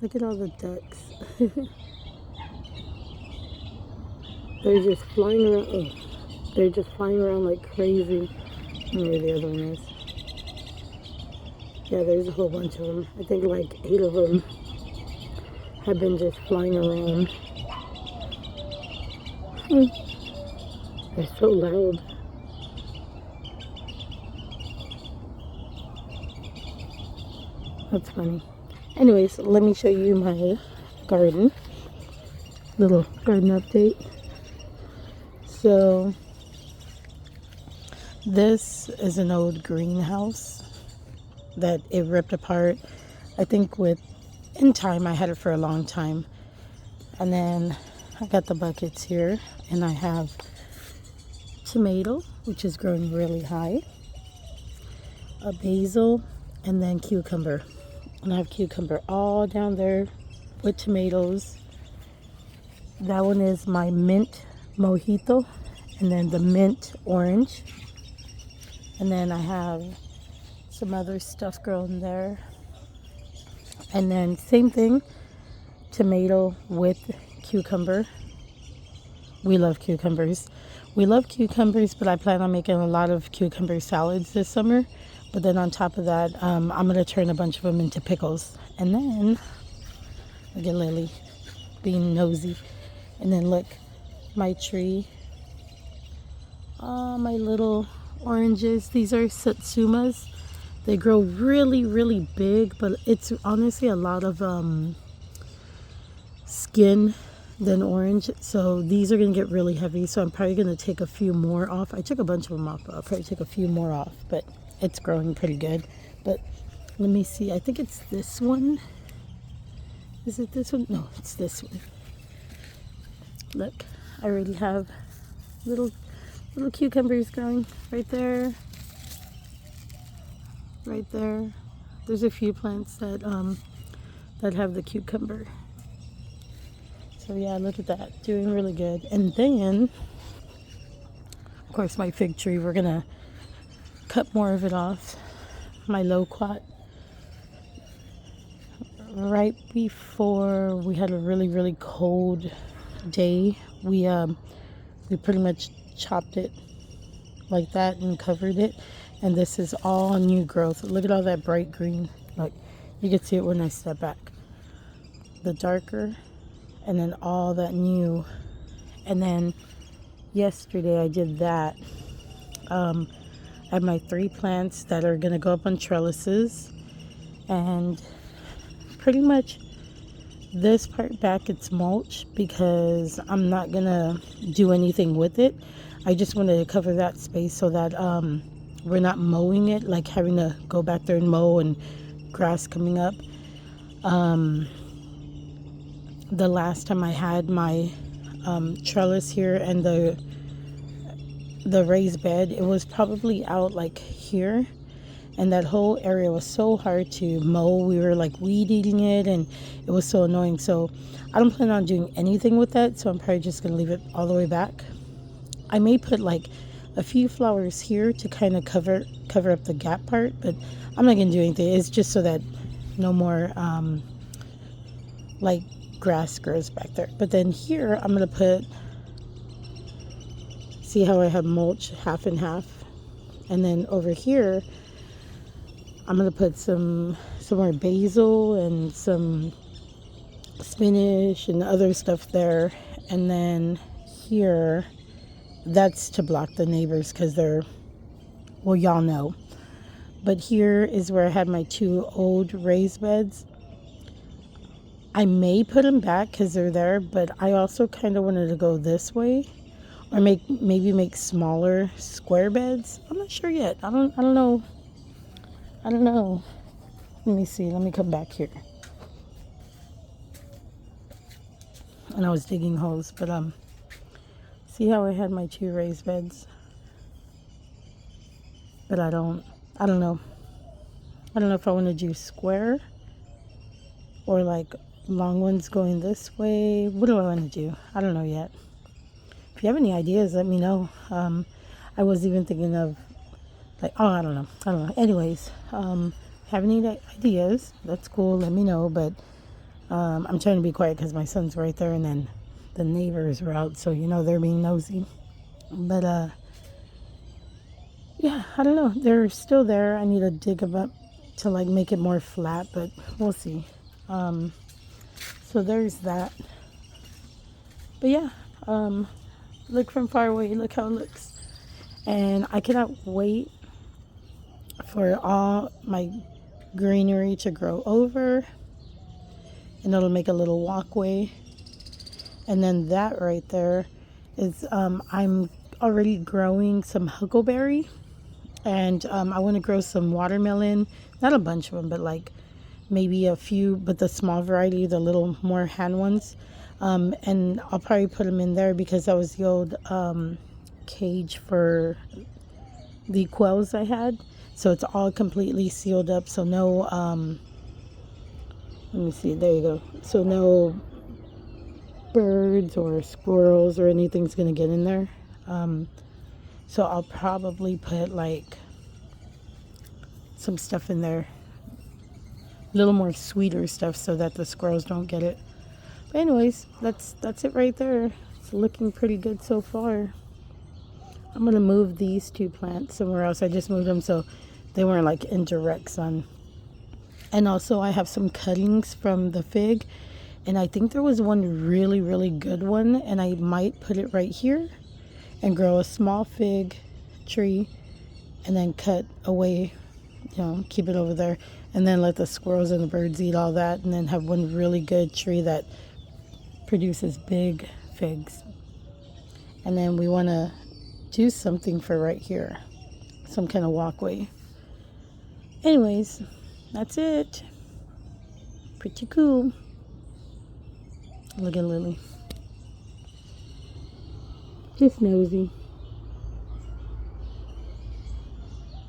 Look at all the ducks. They're just flying around. Oh, they're just flying around like crazy. I don't know where the other one is. Yeah, there's a whole bunch of them. I think like 8 of them have been just flying around. They're so loud. That's funny. Anyways, let me show you my garden. Little garden update. So, this is an old greenhouse that it ripped apart. I think in time, I had it for a long time. And then I got the buckets here, and I have tomato, which is growing really high, a basil, and then cucumber. And I have cucumber all down there with tomatoes. That one is my mint mojito, and then the mint orange. And then I have some other stuff growing there. And then same thing, tomato with cucumber. We love cucumbers. We love cucumbers, but I plan on making a lot of cucumber salads this summer. But then on top of that, I'm going to turn a bunch of them into pickles. And then, look at Lily being nosy. And then look, my tree. My little oranges. These are satsumas. They grow really, really big, but it's honestly a lot of skin than orange. So these are going to get really heavy. So I'm probably going to take a few more off. I took a bunch of them off, but I'll probably take a few more off. But it's growing pretty good. But let me see. I think it's this one. Is it this one? No, it's this one. Look, I already have little cucumbers growing right there. Right there. There's a few plants that have the cucumber. So yeah, look at that, doing really good. And then, of course, my fig tree, we're gonna cut more of it off. My loquat. Right before we had a really, really cold day, we pretty much chopped it like that and covered it. And this is all new growth. Look at all that bright green. Like, you can see it when I step back. The darker, and then all that new. And then yesterday I did that. I have my 3 plants that are gonna go up on trellises, and pretty much this part back it's mulch because I'm not gonna do anything with it. I just wanted to cover that space so that we're not mowing it, like having to go back there and mow and grass coming up. The last time I had my trellis here and the raised bed, it was probably out like here, and that whole area was so hard to mow. We were like weed eating it, and it was so annoying. So I don't plan on doing anything with that, so I'm probably just gonna leave it all the way back. I may put like a few flowers here to kind of cover up the gap part, but I'm not gonna do anything. It's just so that no more like grass grows back there. But then here I'm gonna put, see how I have mulch half and half, and then over here I'm gonna put some more basil and some spinach and other stuff there. And then here, that's to block the neighbors because they're, well, y'all know. But here is where I had my 2 old raised beds. I may put them back because they're there, but I also kind of wanted to go this way, or maybe make smaller square beds. I'm not sure yet. I don't know. Let me see. Let me come back here. And I was digging holes, but see how I had my 2 raised beds? But I don't know. I don't know if I want to do square or like long ones going this way. What do I want to do? I don't know yet. If you have any ideas, let me know. I was even thinking of like, oh, I don't know. Anyways, have any ideas? That's cool. Let me know. But I'm trying to be quiet because my son's right there, and then the neighbors are out, so you know they're being nosy. But yeah, I don't know. They're still there. I need to dig them up to like make it more flat, but we'll see. So there's that. But yeah, look from far away. Look how it looks, and I cannot wait for all my greenery to grow over, and it'll make a little walkway. And then that right there is I'm already growing some huckleberry, and I want to grow some watermelon, not a bunch of them, but like maybe a few, but the small variety, the little more hand ones. And I'll probably put them in there because that was the old cage for the quails I had. So it's all completely sealed up, so no let me see, there you go. So no birds or squirrels or anything's gonna get in there. So I'll probably put like some stuff in there, a little more sweeter stuff, so that the squirrels don't get it. But anyways, that's it right there. It's looking pretty good so far. I'm gonna move these two plants somewhere else. I just moved them so they weren't like in direct sun. And also I have some cuttings from the fig, and I think there was one really good one, and I might put it right here and grow a small fig tree and then cut away, you know, keep it over there, and then let the squirrels and the birds eat all that, and then have one really good tree that produces big figs. And then we want to do something for right here, some kind of walkway. Anyways, that's it. Pretty cool. Look at Lily. Just nosy.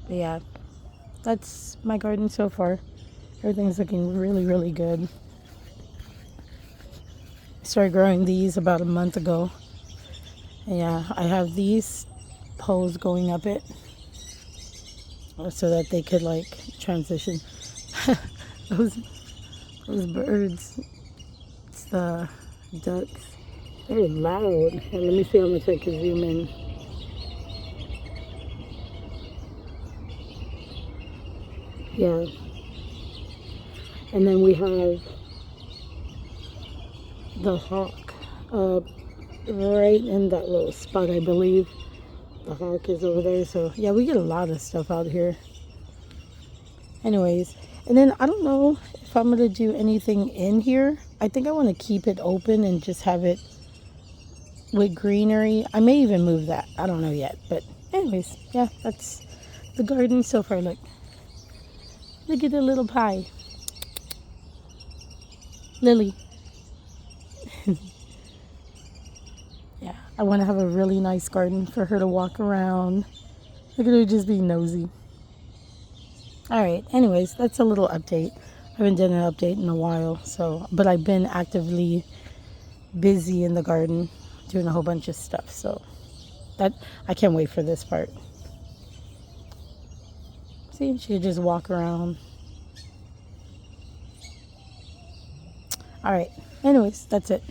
But yeah, that's my garden so far. Everything's looking really good. I started growing these about a month ago. And yeah, I have these poles going up it so that they could like transition. those birds, it's the ducks. They're loud. Here, let me see how much I can zoom in. Yeah. And then we have the hawk right in that little spot, I believe. The hawk is over there. So yeah, we get a lot of stuff out here. Anyways, and then I don't know if I'm gonna do anything in here. I think I want to keep it open and just have it with greenery. I may even move that. I don't know yet. But anyways, yeah, that's the garden so far. Look at the little pie. Lily. Yeah, I want to have a really nice garden for her to walk around. Look at her just being nosy. All right, anyways, that's a little update. I haven't done an update in a while, but I've been actively busy in the garden doing a whole bunch of stuff, so that I can't wait for this part. See, she could just walk around. All right, anyways, that's it.